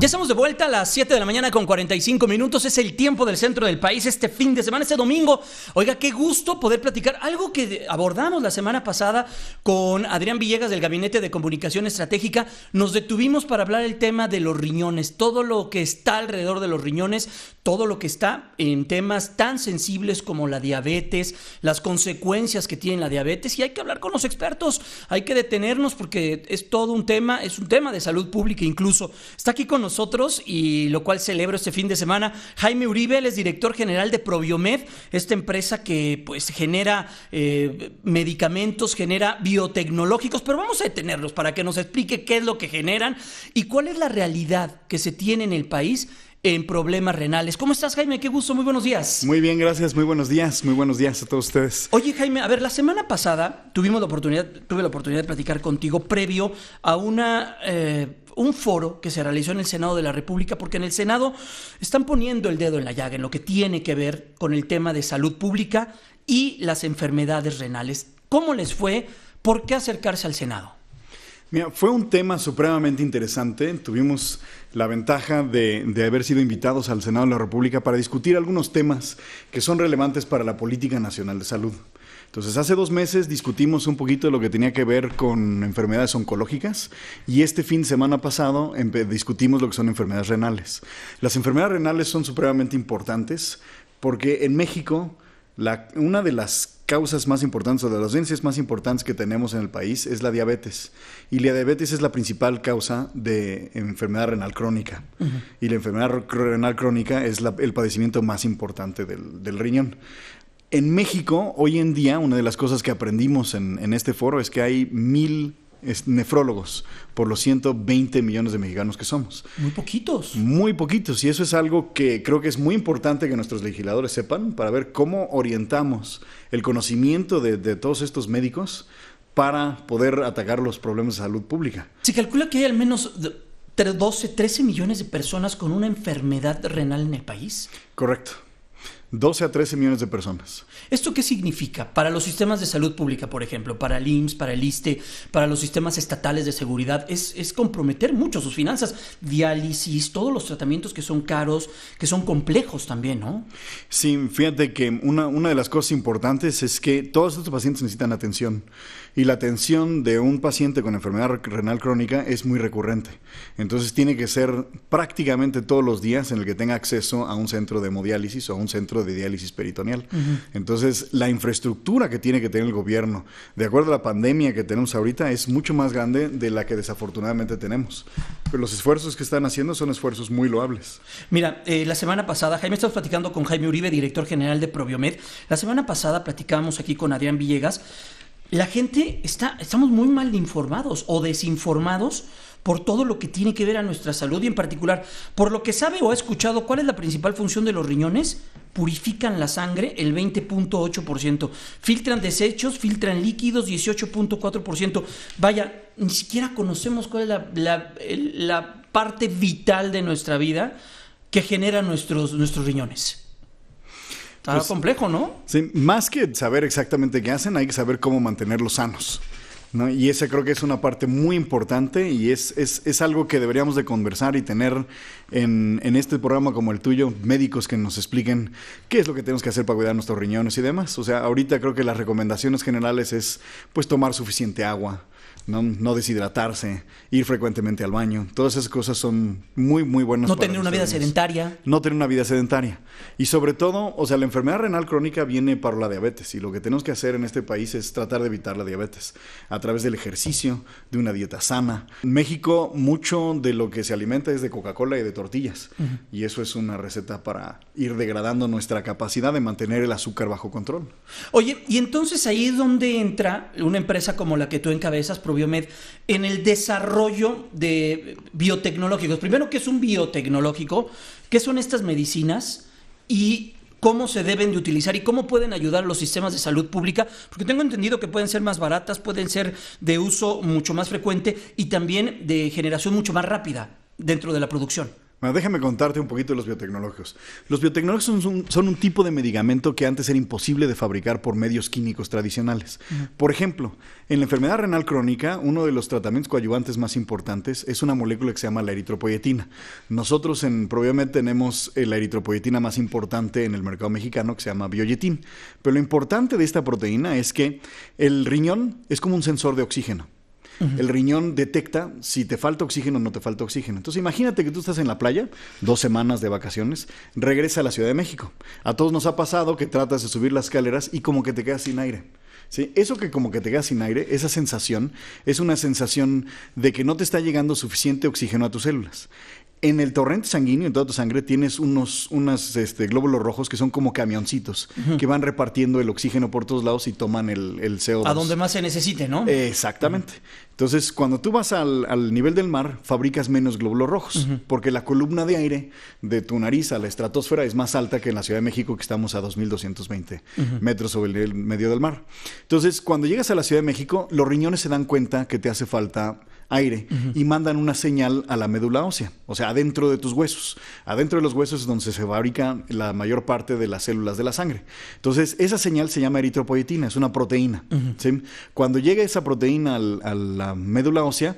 Ya estamos de vuelta a las 7 de la mañana con 45 minutos. Es el tiempo del centro del país este fin de semana, este domingo. Oiga, qué gusto poder platicar algo que abordamos la semana pasada con Adrián Villegas del Gabinete de Comunicación Estratégica. Nos detuvimos para hablar el tema de los riñones, todo lo que está alrededor de los riñones, todo lo que está en temas tan sensibles como la diabetes, las consecuencias que tiene la diabetes, y hay que hablar con los expertos, hay que detenernos porque es todo un tema, es un tema de salud pública incluso. Está aquí con nosotros, y lo cual celebro este fin de semana, Jaime Uribe. Él es director general de Probiomed, esta empresa que pues genera medicamentos, genera biotecnológicos, pero vamos a detenerlos para que nos explique qué es lo que generan y cuál es la realidad que se tiene en el país en problemas renales. ¿Cómo estás, Jaime? Qué gusto, muy buenos días. Muy bien, gracias, muy buenos días a todos ustedes. Oye, Jaime, a ver, la semana pasada tuve la oportunidad de platicar contigo previo a un foro que se realizó en el Senado de la República, porque en el Senado están poniendo el dedo en la llaga en lo que tiene que ver con el tema de salud pública y las enfermedades renales. ¿Cómo les fue? ¿Por qué acercarse al Senado? Mira, fue un tema supremamente interesante. Tuvimos la ventaja de haber sido invitados al Senado de la República para discutir algunos temas que son relevantes para la política nacional de salud. Entonces, hace 2 meses discutimos un poquito de lo que tenía que ver con enfermedades oncológicas, y este fin de semana pasado discutimos lo que son enfermedades renales. Las enfermedades renales son supremamente importantes porque en México una de las causas más importantes o de las dolencias más importantes que tenemos en el país es la diabetes, y la diabetes es la principal causa de enfermedad renal crónica. Uh-huh. Y la enfermedad renal crónica es el padecimiento más importante del riñón. En México, hoy en día, una de las cosas que aprendimos en este foro es que hay 1,000 nefrólogos por los 120 millones de mexicanos que somos. Muy poquitos. Muy poquitos, y eso es algo que creo que es muy importante que nuestros legisladores sepan para ver cómo orientamos el conocimiento de todos estos médicos para poder atacar los problemas de salud pública. Se calcula que hay al menos 12, 13 millones de personas con una enfermedad renal en el país. Correcto. 12 a 13 millones de personas. ¿Esto qué significa para los sistemas de salud pública, por ejemplo, para el IMSS, para el ISSSTE, para los sistemas estatales de seguridad? Es comprometer mucho sus finanzas. Diálisis, todos los tratamientos que son caros, que son complejos también, ¿no? Sí, fíjate que una de las cosas importantes es que todos estos pacientes necesitan atención, y la atención de un paciente con enfermedad renal crónica es muy recurrente. Entonces tiene que ser prácticamente todos los días en el que tenga acceso a un centro de hemodiálisis o a un centro de diálisis peritoneal. Uh-huh. Entonces, la infraestructura que tiene que tener el gobierno, de acuerdo a la pandemia que tenemos ahorita, es mucho más grande de la que desafortunadamente tenemos. Pero los esfuerzos que están haciendo son esfuerzos muy loables. Mira, la semana pasada, Jaime, estamos platicando con Jaime Uribe, director general de Probiomed. La semana pasada platicábamos aquí con Adrián Villegas. La gente estamos muy mal informados o desinformados por todo lo que tiene que ver a nuestra salud, y en particular, por lo que sabe o ha escuchado, ¿cuál es la principal función de los riñones? Purifican la sangre el 20.8%, filtran desechos, filtran líquidos 18.4%. Vaya, ni siquiera conocemos cuál es la parte vital de nuestra vida que genera nuestros riñones. Está complejo, ¿no? Sí, más que saber exactamente qué hacen, hay que saber cómo mantenerlos sanos, ¿no? Y esa creo que es una parte muy importante, y es algo que deberíamos de conversar y tener en este programa como el tuyo, médicos que nos expliquen qué es lo que tenemos que hacer para cuidar nuestros riñones y demás. O sea, ahorita creo que las recomendaciones generales es pues tomar suficiente agua, no deshidratarse, ir frecuentemente al baño. Todas esas cosas son muy, muy buenas. No tener una vida sedentaria. No tener una vida sedentaria. Y sobre todo, o sea, la enfermedad renal crónica viene por la diabetes, y lo que tenemos que hacer en este país es tratar de evitar la diabetes a través del ejercicio, de una dieta sana. En México, mucho de lo que se alimenta es de Coca-Cola y de tortillas. Uh-huh. Y eso es una receta para ir degradando nuestra capacidad de mantener el azúcar bajo control. Oye, y entonces ahí es donde entra una empresa como la que tú encabezas, Probiomed, en el desarrollo de biotecnológicos. Primero, ¿qué es un biotecnológico? ¿Qué son estas medicinas? Y cómo se deben de utilizar y cómo pueden ayudar a los sistemas de salud pública, porque tengo entendido que pueden ser más baratas, pueden ser de uso mucho más frecuente y también de generación mucho más rápida dentro de la producción. Bueno, déjame contarte un poquito de los biotecnológicos. Los biotecnológicos son un tipo de medicamento que antes era imposible de fabricar por medios químicos tradicionales. Por ejemplo, en la enfermedad renal crónica, uno de los tratamientos coadyuvantes más importantes es una molécula que se llama la eritropoyetina. Nosotros en Probiomed tenemos la eritropoyetina más importante en el mercado mexicano, que se llama Bioyetin. Pero lo importante de esta proteína es que el riñón es como un sensor de oxígeno. El riñón detecta si te falta oxígeno o no te falta oxígeno. Entonces imagínate que tú estás en la playa, 2 semanas de vacaciones, regresa a la Ciudad de México. A todos nos ha pasado que tratas de subir las escaleras y como que te quedas sin aire. ¿Sí? Eso que como que te quedas sin aire, esa sensación, es una sensación de que no te está llegando suficiente oxígeno a tus células. En el torrente sanguíneo, en toda tu sangre, tienes unos glóbulos rojos que son como camioncitos que van repartiendo el oxígeno por todos lados y toman el CO2. A donde más se necesite, ¿no? Exactamente. Entonces, cuando tú vas al nivel del mar, fabricas menos glóbulos rojos, porque la columna de aire de tu nariz a la estratosfera es más alta que en la Ciudad de México, que estamos a 2.220 metros sobre el medio del mar. Entonces, cuando llegas a la Ciudad de México, los riñones se dan cuenta que te hace falta aire y mandan una señal a la médula ósea, o sea, adentro de tus huesos. Adentro de los huesos es donde se fabrica la mayor parte de las células de la sangre. Entonces, esa señal se llama eritropoyetina, es una proteína. ¿Sí? Cuando llega esa proteína a la médula ósea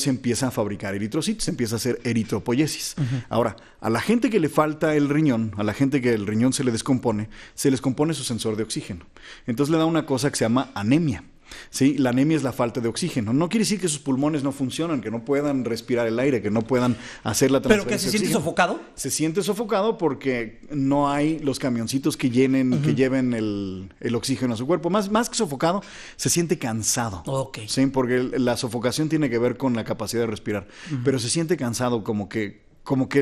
empieza a fabricar eritrocitos, empieza a hacer eritropoyesis. Ahora, a la gente que le falta el riñón, a la gente que el riñón se les descompone su sensor de oxígeno. Entonces le da una cosa que se llama anemia. ¿Sí? La anemia es la falta de oxígeno. No quiere decir que sus pulmones no funcionan, que no puedan respirar el aire, que no puedan hacer la transferencia. ¿Pero que se siente sofocado? Se siente sofocado porque no hay los camioncitos que lleven el oxígeno a su cuerpo. Más que sofocado, se siente cansado. Okay. ¿Sí? Porque la sofocación tiene que ver con la capacidad de respirar. Pero se siente cansado, como que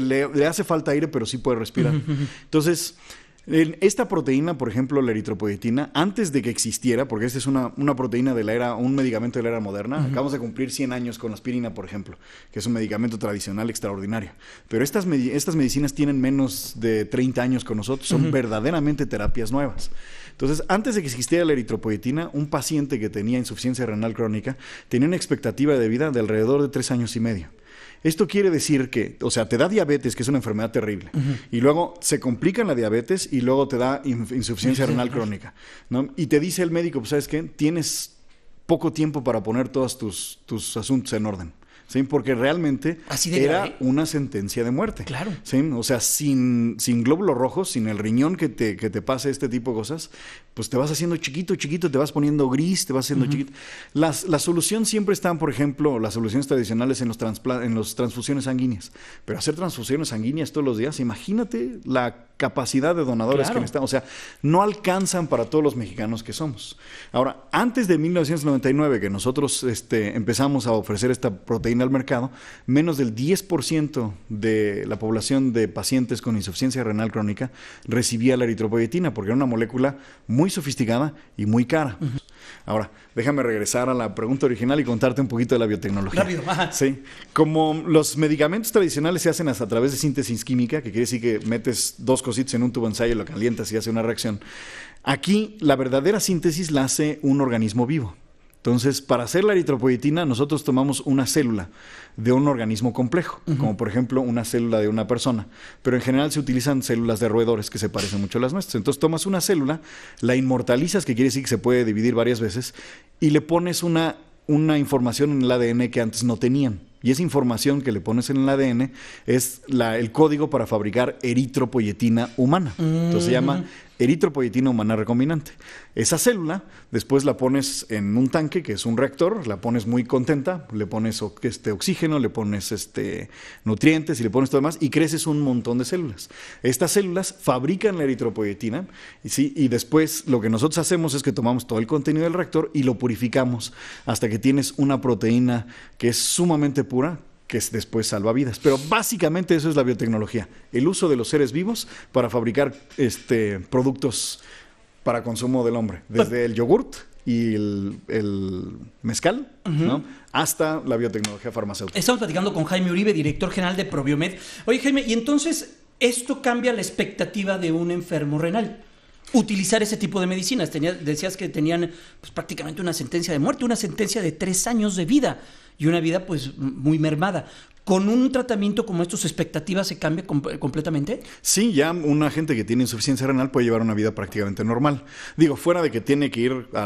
le hace falta aire, pero sí puede respirar. Entonces, esta proteína, por ejemplo, la eritropoyetina, antes de que existiera, porque esta es una proteína de la era, un medicamento de la era moderna, acabamos de cumplir 100 años con la aspirina, por ejemplo, que es un medicamento tradicional extraordinario. Pero estas medicinas tienen menos de 30 años con nosotros, son verdaderamente terapias nuevas. Entonces, antes de que existiera la eritropoyetina, un paciente que tenía insuficiencia renal crónica tenía una expectativa de vida de alrededor de 3 años y medio. Esto quiere decir que, o sea, te da diabetes, que es una enfermedad terrible, y luego se complica en la diabetes y luego te da insuficiencia renal crónica, ¿no? Y te dice el médico, pues, ¿sabes qué? Tienes poco tiempo para poner todos tus asuntos en orden. ¿Sí? Porque realmente era una sentencia de muerte. Claro. ¿Sí? O sea, sin glóbulos rojos, sin el riñón que te pase este tipo de cosas, pues te vas haciendo chiquito, te vas poniendo gris, te vas haciendo chiquito. La solución siempre está, por ejemplo, las soluciones tradicionales en las transfusiones sanguíneas. Pero hacer transfusiones sanguíneas todos los días, imagínate la capacidad de donadores que necesitamos. O sea, no alcanzan para todos los mexicanos que somos. Ahora, antes de 1999, que nosotros empezamos a ofrecer esta proteína al mercado, menos del 10% de la población de pacientes con insuficiencia renal crónica recibía la eritropoyetina, porque era una molécula muy sofisticada y muy cara. Ahora, déjame regresar a la pregunta original y contarte un poquito de la biotecnología. Rápido. Sí. Como los medicamentos tradicionales se hacen a través de síntesis química, que quiere decir que metes 2 cositas en un tubo de ensayo, lo calientas y hace una reacción. Aquí, la verdadera síntesis la hace un organismo vivo. Entonces, para hacer la eritropoyetina, nosotros tomamos una célula de un organismo complejo, como por ejemplo una célula de una persona, pero en general se utilizan células de roedores que se parecen mucho a las nuestras. Entonces tomas una célula, la inmortalizas, que quiere decir que se puede dividir varias veces, y le pones una información en el ADN que antes no tenían. Y esa información que le pones en el ADN es el código para fabricar eritropoyetina humana. Entonces se llama eritropoyetina humana recombinante. Esa célula después la pones en un tanque, que es un reactor, la pones muy contenta, le pones oxígeno, le pones nutrientes y le pones todo demás y creces un montón de células. Estas células fabrican la eritropoyetina y después lo que nosotros hacemos es que tomamos todo el contenido del reactor y lo purificamos hasta que tienes una proteína que es sumamente pura, que después salva vidas. Pero básicamente eso es la biotecnología, el uso de los seres vivos para fabricar productos para consumo del hombre, desde el yogurt y el mezcal, ¿no? Hasta la biotecnología farmacéutica. Estamos platicando con Jaime Uribe, director general de Probiomed. Oye, Jaime, y entonces esto cambia la expectativa de un enfermo renal. Utilizar ese tipo de medicinas. Decías que tenían pues, prácticamente una sentencia de muerte, una sentencia de 3 años de vida y una vida pues muy mermada. ¿Con un tratamiento como estos, sus expectativas se cambia completamente? Sí, ya una gente que tiene insuficiencia renal puede llevar una vida prácticamente normal. Digo, fuera de que tiene que ir a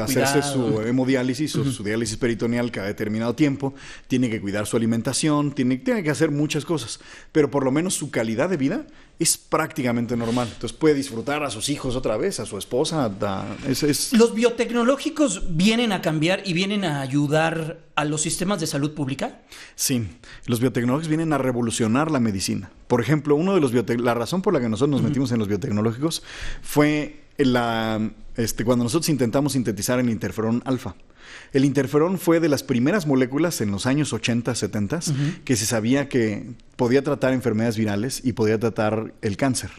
hacerse su hemodiálisis o su diálisis peritoneal cada determinado tiempo, tiene que cuidar su alimentación, tiene que hacer muchas cosas, pero por lo menos su calidad de vida es prácticamente normal. Entonces puede disfrutar a sus hijos otra vez, a su esposa. ¿Los biotecnológicos vienen a cambiar y vienen a ayudar a los sistemas de salud pública? Sí, los biotecnológicos vienen a revolucionar la medicina. Por ejemplo, la razón por la que nosotros nos metimos en los biotecnológicos fue cuando nosotros intentamos sintetizar el interferón alfa. El interferón fue de las primeras moléculas en los años 80, 70 que se sabía que podía tratar enfermedades virales y podía tratar el cáncer.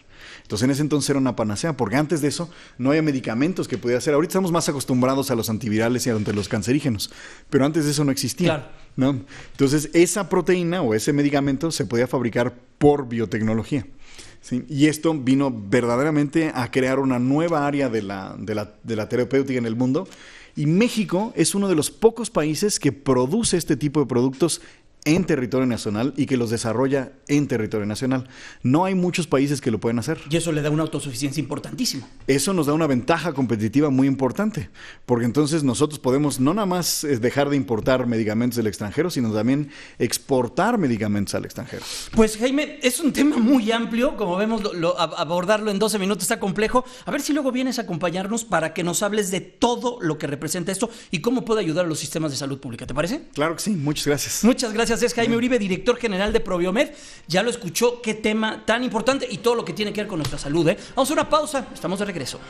Entonces, en ese entonces era una panacea, porque antes de eso no había medicamentos que podía hacer. Ahorita estamos más acostumbrados a los antivirales y a los cancerígenos, pero antes de eso no existía. Claro. ¿No? Entonces, esa proteína o ese medicamento se podía fabricar por biotecnología. ¿Sí? Y esto vino verdaderamente a crear una nueva área de la terapéutica en el mundo. Y México es uno de los pocos países que produce este tipo de productos en territorio nacional y que los desarrolla en territorio nacional. No hay muchos países que lo pueden hacer. Y eso le da una autosuficiencia importantísima. Eso nos da una ventaja competitiva muy importante, porque entonces nosotros podemos no nada más dejar de importar medicamentos del extranjero, sino también exportar medicamentos al extranjero. Pues Jaime, es un tema muy amplio, como vemos, abordarlo en 12 minutos está complejo. A ver si luego vienes a acompañarnos para que nos hables de todo lo que representa esto y cómo puede ayudar a los sistemas de salud pública. ¿Te parece? Claro que sí, muchas gracias. Muchas gracias. Es Jaime Uribe, director general de Probiomed. Ya lo escuchó, qué tema tan importante y todo lo que tiene que ver con nuestra salud. Vamos a una pausa, estamos de regreso.